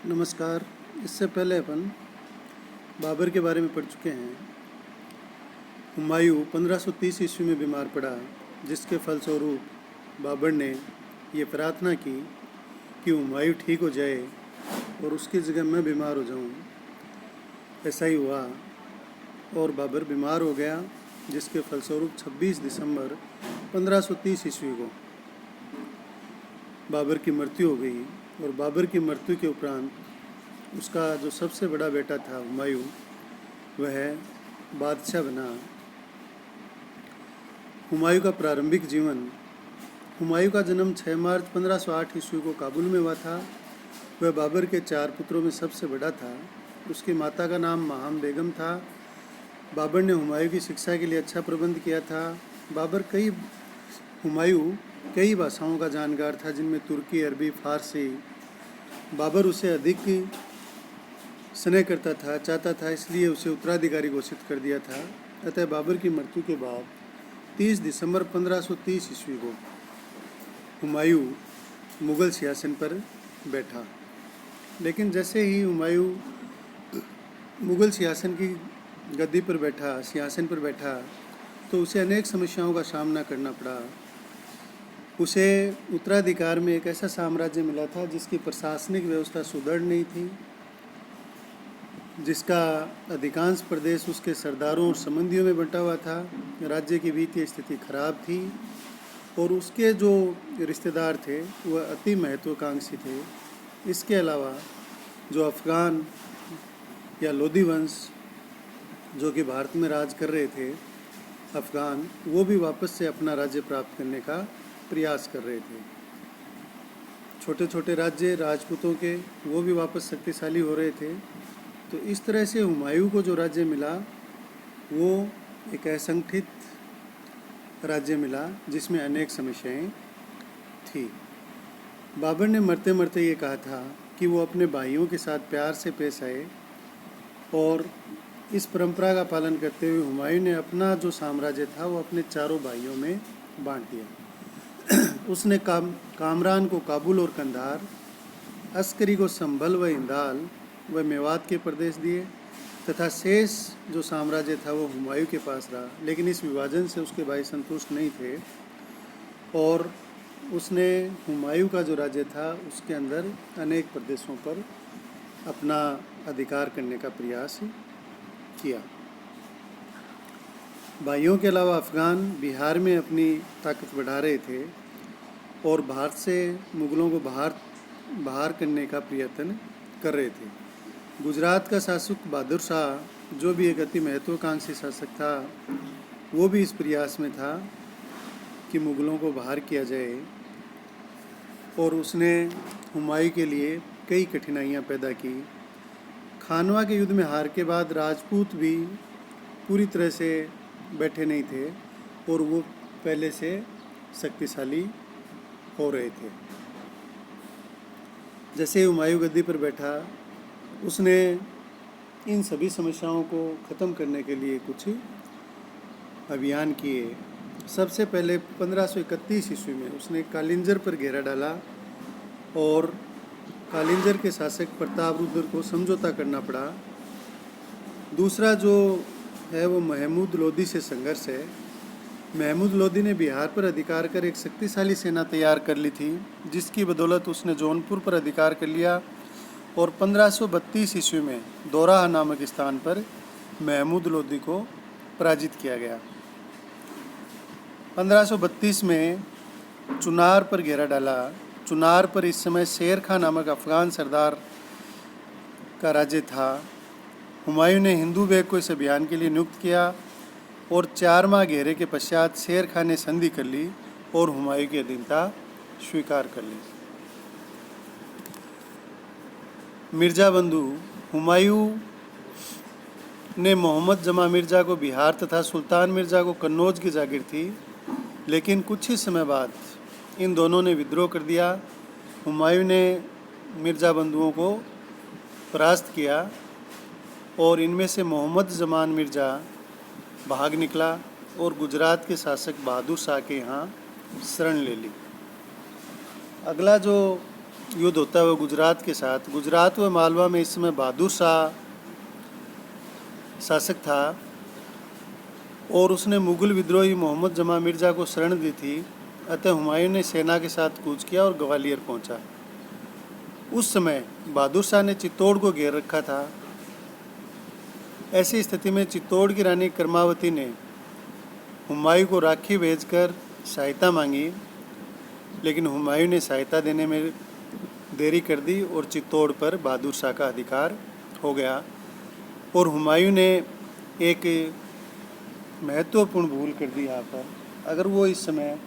नमस्कार। इससे पहले अपन बाबर के बारे में पढ़ चुके हैं। हुमायूं 1530 ईस्वी में बीमार पड़ा, जिसके फलस्वरूप बाबर ने ये प्रार्थना की कि हुमायूं ठीक हो जाए और उसकी जगह मैं बीमार हो जाऊं। ऐसा ही हुआ और बाबर बीमार हो गया, जिसके फलस्वरूप 26 दिसंबर 1530 ईस्वी को बाबर की मृत्यु हो गई। और बाबर की मृत्यु के उपरांत उसका जो सबसे बड़ा बेटा था हुमायूं, वह बादशाह बना। हुमायूं का प्रारंभिक जीवन। हुमायूं का जन्म 6 मार्च 1508 ईस्वी को काबुल में हुआ था। वह बाबर के 4 पुत्रों में सबसे बड़ा था। उसकी माता का नाम महाम बेगम था। बाबर ने हुमायूं की शिक्षा के लिए अच्छा प्रबंध किया था। हुमायूं कई भाषाओं का जानकार था, जिनमें तुर्की, अरबी, फारसी। बाबर उसे अधिक स्नेह करता था, चाहता था, इसलिए उसे उत्तराधिकारी घोषित कर दिया था। अतः बाबर की मृत्यु के बाद 30 दिसंबर 1530 ईस्वी को हुमायूं मुग़ल सिंहासन पर बैठा। लेकिन जैसे ही हुमायूं मुग़ल सिंहासन पर बैठा तो उसे अनेक समस्याओं का सामना करना पड़ा। उसे उत्तराधिकार में एक ऐसा साम्राज्य मिला था जिसकी प्रशासनिक व्यवस्था सुदृढ़ नहीं थी, जिसका अधिकांश प्रदेश उसके सरदारों और संबंधियों में बंटा हुआ था। राज्य की वित्तीय स्थिति खराब थी और उसके जो रिश्तेदार थे वह अति महत्वाकांक्षी थे। इसके अलावा जो अफ़गान या लोधी वंश जो कि भारत में राज कर रहे थे, अफ़गान, वो भी वापस से अपना राज्य प्राप्त करने का प्रयास कर रहे थे। छोटे छोटे राज्य राजपूतों के, वो भी वापस शक्तिशाली हो रहे थे। तो इस तरह से हुमायूं को जो राज्य मिला वो एक असंगठित राज्य मिला, जिसमें अनेक समस्याएं थी। बाबर ने मरते मरते ये कहा था कि वो अपने भाइयों के साथ प्यार से पेश आए, और इस परंपरा का पालन करते हुए हुमायूं ने अपना जो साम्राज्य था वो अपने चारों भाइयों में बांट दिया। उसने कामरान को काबुल और कंधार, अस्करी को संभल व इंदाल व मेवात के प्रदेश दिए, तथा शेष जो साम्राज्य था वो हुमायूं के पास रहा। लेकिन इस विभाजन से उसके भाई संतुष्ट नहीं थे और उसने हुमायूं का जो राज्य था उसके अंदर अनेक प्रदेशों पर अपना अधिकार करने का प्रयास किया। भाइयों के अलावा अफ़गान बिहार में अपनी ताकत बढ़ा रहे थे और भारत से मुग़लों को बाहर करने का प्रयत्न कर रहे थे। गुजरात का शासक बहादुर शाह, जो भी एक अति महत्वाकांक्षी शासक था, वो भी इस प्रयास में था कि मुग़लों को बाहर किया जाए, और उसने हुमायूं के लिए कई कठिनाइयाँ पैदा की। खानवा के युद्ध में हार के बाद राजपूत भी पूरी तरह से बैठे नहीं थे और वो पहले से शक्तिशाली हो रहे थे। जैसे हुमायूं गद्दी पर बैठा, उसने इन सभी समस्याओं को ख़त्म करने के लिए कुछ अभियान किए। सबसे पहले 1531 ईस्वी में उसने कालिंजर पर घेरा डाला और कालिंजर के शासक प्रतापरुद्र को समझौता करना पड़ा। दूसरा जो है वो महमूद लोदी से संघर्ष है। महमूद लोदी ने बिहार पर अधिकार कर एक शक्तिशाली सेना तैयार कर ली थी, जिसकी बदौलत उसने जौनपुर पर अधिकार कर लिया और 1532 ईस्वी में दोराहा नामक स्थान पर महमूद लोदी को पराजित किया गया। 1532 में चुनार पर घेरा डाला। चुनार पर इस समय शेर खां नामक अफ़गान सरदार का राज्य था। हुमायूं ने हिंदू बेग को इस अभियान के लिए नियुक्त किया और 4 माह घेरे के पश्चात शेर खां ने संधि कर ली और हुमायूं की अधीनता स्वीकार कर ली। मिर्ज़ा बंधु। हुमायूं ने मोहम्मद जमा मिर्ज़ा को बिहार तथा सुल्तान मिर्ज़ा को कन्नौज की जागीर थी, लेकिन कुछ ही समय बाद इन दोनों ने विद्रोह कर दिया। हुमायूं ने मिर्ज़ा बंधुओं को परास्त किया और इनमें से मोहम्मद जमान मिर्ज़ा भाग निकला और गुजरात के शासक बहादुर शाह के यहाँ शरण ले ली। अगला जो युद्ध होता है वो गुजरात के साथ। गुजरात व मालवा में इस समय बहादुर शाह शासक था और उसने मुगल विद्रोही मोहम्मद जमा मिर्ज़ा को शरण दी थी। अतः हुमायूं ने सेना के साथ कूच किया और ग्वालियर पहुंचा। उस समय बहादुर शाह ने चित्तौड़ को घेर रखा था। ऐसी स्थिति में चित्तौड़ की रानी कर्मावती ने हुमायूं को राखी भेजकर सहायता मांगी, लेकिन हुमायूं ने सहायता देने में देरी कर दी और चित्तौड़ पर बहादुर शाह का अधिकार हो गया। और हुमायूं ने एक महत्वपूर्ण भूल कर दी यहाँ पर। अगर वो इस समय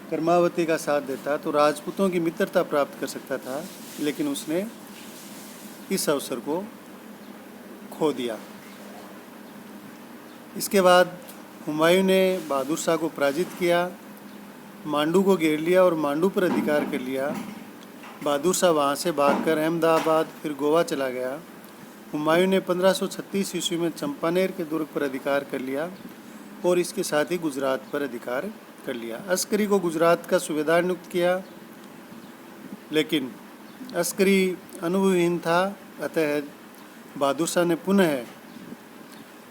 कर्मावती का साथ देता तो राजपूतों की मित्रता प्राप्त कर सकता था, लेकिन उसने इस अवसर को खो दिया। इसके बाद हुमायूं ने बहादुर शाह को पराजित किया, मांडू को घेर लिया और मांडू पर अधिकार कर लिया। बहादुर शाह वहाँ से भागकर अहमदाबाद फिर गोवा चला गया। हुमायूं ने 1536 ईस्वी में चंपानेर के दुर्ग पर अधिकार कर लिया और इसके साथ ही गुजरात पर अधिकार कर लिया। अस्करी को गुजरात का सूबेदार नियुक्त किया, लेकिन अस्करी अनुभवहीन था। अतः बहादुर शाह ने पुनः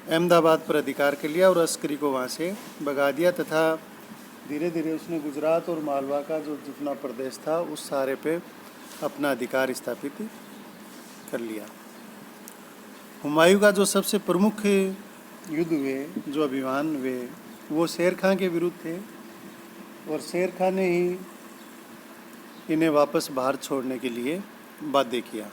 अहमदाबाद पर अधिकार कर लिया और अस्करी को वहाँ से भगा दिया तथा धीरे धीरे उसने गुजरात और मालवा का जो जितना प्रदेश था उस सारे पे अपना अधिकार स्थापित कर लिया। हुमायूं का जो सबसे प्रमुख युद्ध हुए, जो अभियान हुए, वो शेर खां के विरुद्ध थे और शेर खां ने ही इन्हें वापस भारत छोड़ने के लिए बाध्य किया।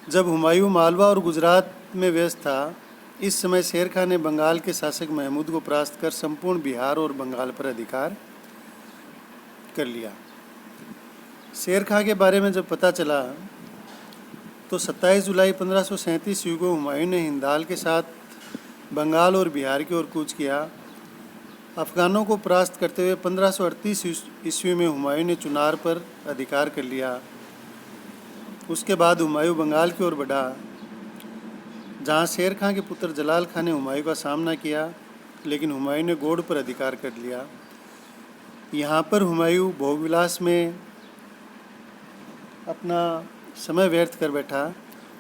जब हुमायूं मालवा और गुजरात में व्यस्त था, इस समय शेर खां ने बंगाल के शासक महमूद को परास्त कर संपूर्ण बिहार और बंगाल पर अधिकार कर लिया। शेर खां के बारे में जब पता चला तो 27 जुलाई 1537 ईस्वी को हुमायूं ने हिंदाल के साथ बंगाल और बिहार की ओर कूच किया। अफगानों को परास्त करते हुए 1538 ईस्वी में हुमायूं ने चुनार पर अधिकार कर लिया। उसके बाद हुमायूं बंगाल की ओर बढ़ा, जहां शेर खां के पुत्र जलाल खां ने हुमायूं का सामना किया, लेकिन हुमायूं ने गौड़ पर अधिकार कर लिया। यहाँ पर हुमायूं भोगविलास में अपना समय व्यर्थ कर बैठा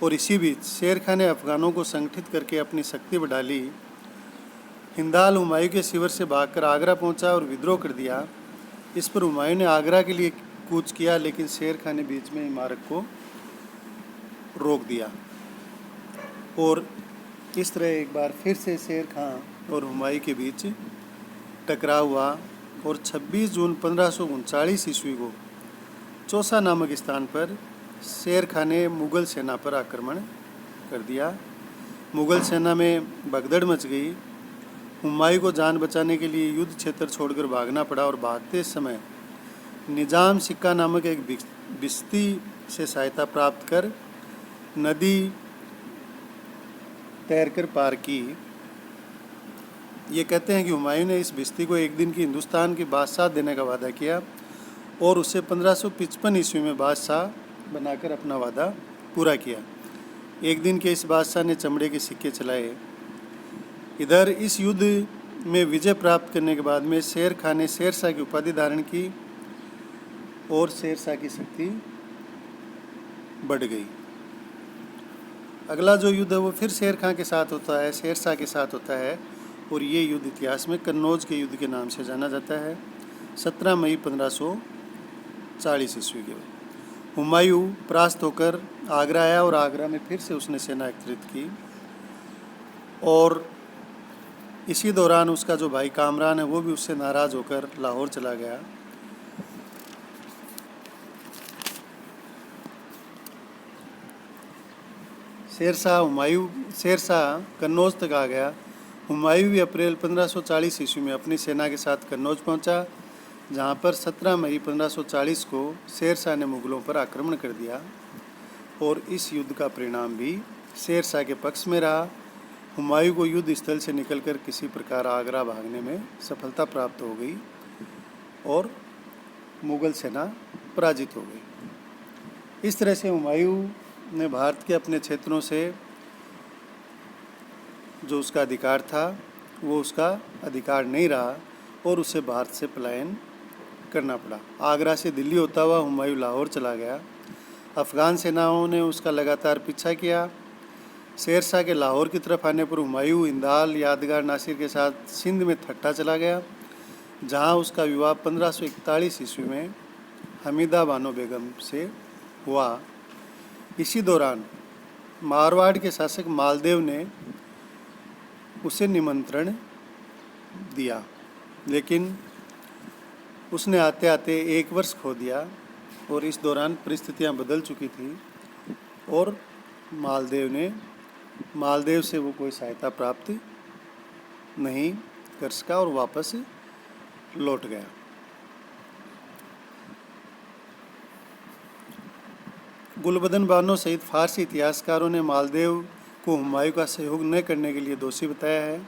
और इसी बीच शेर खां ने अफगानों को संगठित करके अपनी शक्ति बढ़ा ली। हिंदाल हुमायूं के शिविर से भागकर आगरा पहुंचा और विद्रोह कर दिया। इस पर हुमायूं ने आगरा के लिए कूच किया, लेकिन शेर खां ने बीच में ही मार्ग को रोक दिया और इस तरह एक बार फिर से शेर खां और हुमायूं के बीच टकराव हुआ और 26 जून 1539 ईस्वी को चौसा नामक स्थान पर शेर खां ने मुग़ल सेना पर आक्रमण कर दिया। मुग़ल सेना में भगदड़ मच गई। हुमायूं को जान बचाने के लिए युद्ध क्षेत्र छोड़कर भागना पड़ा और भागते समय निज़ाम सिक्का नामक एक बिस्ती से सहायता प्राप्त कर नदी तैरकर पार की। ये कहते हैं कि हुमायूं ने इस बिस्ती को एक दिन की हिंदुस्तान की बादशाह देने का वादा किया और उसे 1555 ईस्वी में बादशाह बनाकर अपना वादा पूरा किया। एक दिन के इस बादशाह ने चमड़े के सिक्के चलाए। इधर इस युद्ध में विजय प्राप्त करने के बाद में शेर खां ने शेरशाह की उपाधि धारण की और शेरशाह की शक्ति बढ़ गई। अगला जो युद्ध है वो फिर शेर खां के साथ होता है, शेरशाह के साथ होता है और ये युद्ध इतिहास में कन्नौज के युद्ध के नाम से जाना जाता है। 17 मई 1540 ईस्वी के हुमायूं परास्त होकर आगरा आया और आगरा में फिर से उसने सेना एकत्रित की और इसी दौरान उसका जो भाई कामरान है वो भी उससे नाराज़ होकर लाहौर चला गया। शेरशाह कन्नौज तक आ गया। हुमायूं भी अप्रैल 1540 ईस्वी में अपनी सेना के साथ कन्नौज पहुंचा, जहां पर 17 मई 1540 को शेरशाह ने मुग़लों पर आक्रमण कर दिया और इस युद्ध का परिणाम भी शेरशाह के पक्ष में रहा। हुमायूं को युद्ध स्थल से निकलकर किसी प्रकार आगरा भागने में सफलता प्राप्त हो गई और मुग़ल सेना पराजित हो गई। इस तरह से हुमायूं ने भारत के अपने क्षेत्रों से जो उसका अधिकार था वो उसका अधिकार नहीं रहा और उसे भारत से पलायन करना पड़ा। आगरा से दिल्ली होता हुआ हुमायूं लाहौर चला गया। अफ़गान सेनाओं ने उसका लगातार पीछा किया। शेर शाह के लाहौर की तरफ आने पर हुमायूं इंदाल यादगार नासिर के साथ सिंध में ठट्टा चला गया, जहां उसका विवाह 1541 ईस्वी में हमीदा बानो बेगम से हुआ। इसी दौरान मारवाड़ के शासक मालदेव ने उसे निमंत्रण दिया, लेकिन उसने आते आते 1 वर्ष खो दिया और इस दौरान परिस्थितियां बदल चुकी थी और मालदेव से वो कोई सहायता प्राप्त नहीं कर सका और वापस लौट गया। गुलबदन बानो सहित फारसी इतिहासकारों ने मालदेव को हुमायूं का सहयोग न करने के लिए दोषी बताया है,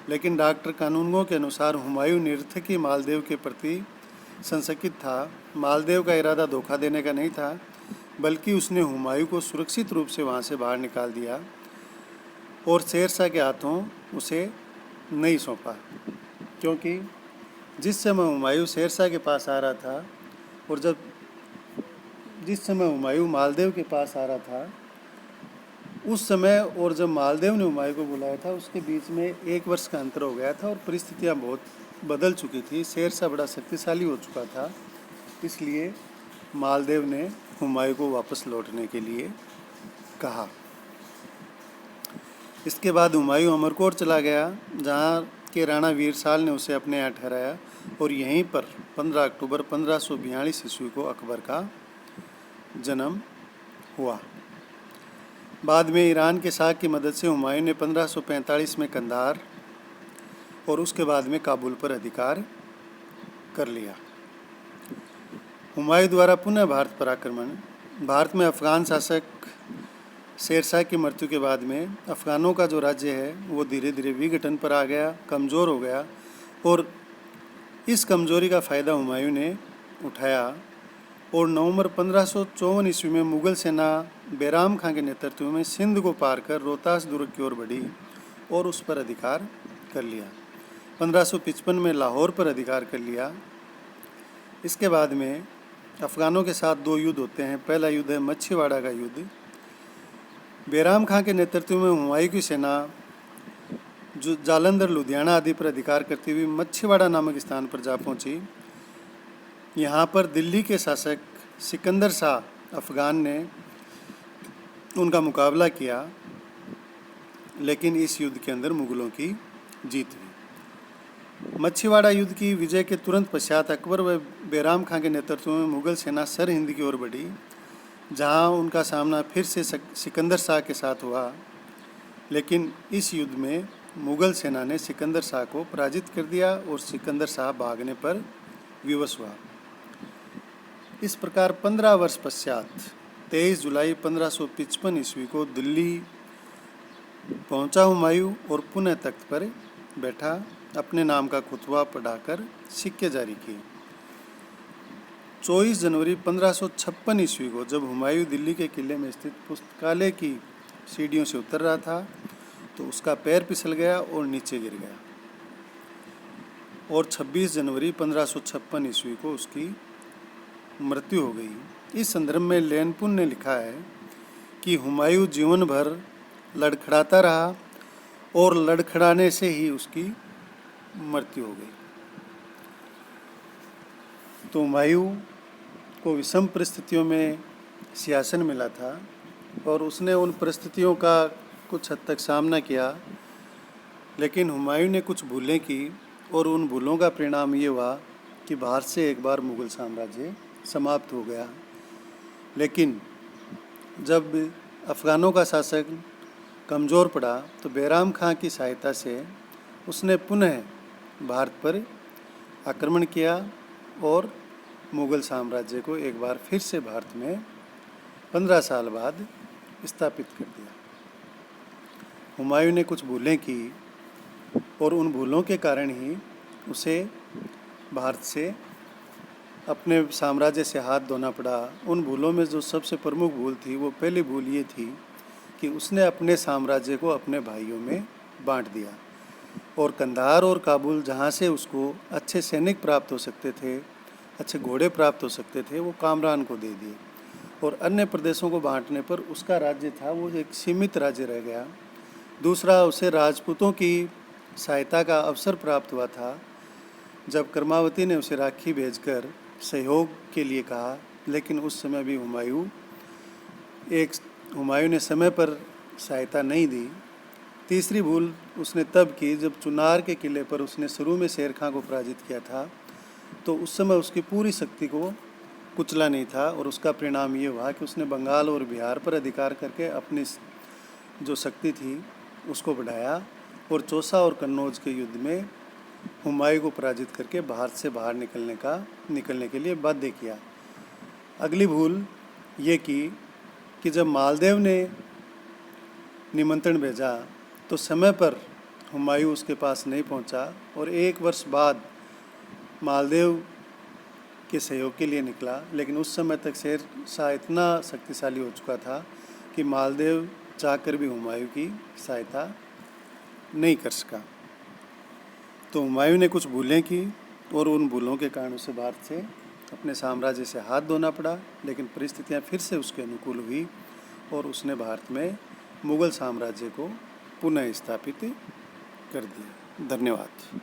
लेकिन डॉक्टर कानूनगो के अनुसार हुमायूं निरर्थक ही मालदेव के प्रति संशयित था। मालदेव का इरादा धोखा देने का नहीं था, बल्कि उसने हुमायूं को सुरक्षित रूप से वहाँ से बाहर निकाल दिया और शेर शाह के हाथों उसे नहीं सौंपा, क्योंकि जिस समय हुमायूं शेर शाह के पास आ रहा था और जिस समय हुमायूं मालदेव के पास आ रहा था उस समय और जब मालदेव ने हुमायूं को बुलाया था उसके बीच में 1 वर्ष का अंतर हो गया था और परिस्थितियां बहुत बदल चुकी थी। शेर शाह बड़ा शक्तिशाली हो चुका था, इसलिए मालदेव ने हुमायूं को वापस लौटने के लिए कहा। इसके बाद हुमायूं अमरकोट चला गया, जहां के राणा वीरसाल ने उसे अपने यहाँ ठहराया और यहीं पर 15 अक्टूबर 1542 ईस्वी को अकबर का जन्म हुआ। बाद में ईरान के शाह की मदद से हुमायूं ने 1545 में कंधार और उसके बाद में काबुल पर अधिकार कर लिया। हुमायूं द्वारा पुनः भारत पर आक्रमण। भारत में अफ़गान शासक शेर शाह की मृत्यु के बाद में अफ़गानों का जो राज्य है वो धीरे धीरे विघटन पर आ गया, कमज़ोर हो गया और इस कमज़ोरी का फ़ायदा हुमायूं ने उठाया और नवंबर 1554 ईस्वी में मुग़ल सेना बैराम खां के नेतृत्व में सिंध को पार कर रोहतास दुर्ग की ओर बढ़ी और उस पर अधिकार कर लिया। 1555 में लाहौर पर अधिकार कर लिया। इसके बाद में अफ़गानों के साथ 2 युद्ध होते हैं। पहला युद्ध है मच्छीवाड़ा का युद्ध। बैराम खां के नेतृत्व में हुमायूं की सेना जो जालंधर, लुधियाना आदि पर अधिकार करती हुई मच्छीवाड़ा नामक स्थान पर जा पहुंची। यहाँ पर दिल्ली के शासक सिकंदर शाह अफ़गान ने उनका मुकाबला किया, लेकिन इस युद्ध के अंदर मुग़लों की जीत हुई। मच्छीवाड़ा युद्ध की विजय के तुरंत पश्चात अकबर व बैराम खां के नेतृत्व में मुग़ल सेना सरहिंद की ओर बढ़ी, जहां उनका सामना फिर से सिकंदर शाह के साथ हुआ, लेकिन इस युद्ध में मुग़ल सेना ने सिकंदर शाह को पराजित कर दिया और सिकंदर शाह भागने पर विवश हुआ। इस प्रकार 15 वर्ष पश्चात 23 जुलाई 1555 ईस्वी को दिल्ली पहुंचा हुमायूं और पुनः तख्त पर बैठा। अपने नाम का खुतबा पढ़ाकर सिक्के जारी किए। 24 जनवरी 1556 ईस्वी को जब हुमायूं दिल्ली के किले में स्थित पुस्तकालय की सीढ़ियों से उतर रहा था तो उसका पैर फिसल गया और नीचे गिर गया और 26 जनवरी 1556 ईस्वी को उसकी मृत्यु हो गई। इस संदर्भ में लेनपुन ने लिखा है कि हुमायूं जीवन भर लड़खड़ाता रहा और लड़खड़ाने से ही उसकी मृत्यु हो गई। तो हुमायूं को विषम परिस्थितियों में सिंहासन मिला था और उसने उन परिस्थितियों का कुछ हद तक सामना किया, लेकिन हुमायूं ने कुछ भूलें की और उन भूलों का परिणाम ये हुआ कि बाहर से एक बार मुग़ल साम्राज्य समाप्त हो गया। लेकिन जब अफ़गानों का शासक कमज़ोर पड़ा तो बैराम खां की सहायता से उसने पुनः भारत पर आक्रमण किया और मुग़ल साम्राज्य को एक बार फिर से भारत में 15 साल बाद स्थापित कर दिया। हुमायूं ने कुछ भूलें की और उन भूलों के कारण ही उसे भारत से अपने साम्राज्य से हाथ धोना पड़ा। उन भूलों में जो सबसे प्रमुख भूल थी वो पहली भूल ये थी कि उसने अपने साम्राज्य को अपने भाइयों में बांट दिया और कंधार और काबुल, जहाँ से उसको अच्छे सैनिक प्राप्त हो सकते थे, अच्छे घोड़े प्राप्त हो सकते थे वो कामरान को दे दिए, और अन्य प्रदेशों को बांटने पर उसका राज्य था वो एक सीमित राज्य रह गया। दूसरा, उसे राजपूतों की सहायता का अवसर प्राप्त हुआ था जब कर्मावती ने उसे राखी भेजकर सहयोग के लिए कहा, लेकिन उस समय भी हुमायूं ने समय पर सहायता नहीं दी। तीसरी भूल उसने तब की जब चुनार के किले पर उसने शुरू में शेर खां को पराजित किया था, तो उस समय उसकी पूरी शक्ति को कुचला नहीं था, और उसका परिणाम ये हुआ कि उसने बंगाल और बिहार पर अधिकार करके अपनी जो शक्ति थी उसको बढ़ाया, और चौसा और कन्नौज के युद्ध में हुमायूं को पराजित करके भारत से बाहर निकलने के लिए बाध्य किया। अगली भूल ये की कि जब मालदेव ने निमंत्रण भेजा तो समय पर हुमायूं उसके पास नहीं पहुंचा, और 1 वर्ष बाद मालदेव के सहयोग के लिए निकला, लेकिन उस समय तक शेर शाह इतना शक्तिशाली हो चुका था कि मालदेव चाहकर भी हुमायूं की सहायता नहीं कर सका। तो हुमायूं ने कुछ भूलें की, और उन भूलों के कारण उसे भारत से अपने साम्राज्य से हाथ धोना पड़ा, लेकिन परिस्थितियां फिर से उसके अनुकूल हुई और उसने भारत में मुगल साम्राज्य को पुनः स्थापित कर दिया। धन्यवाद।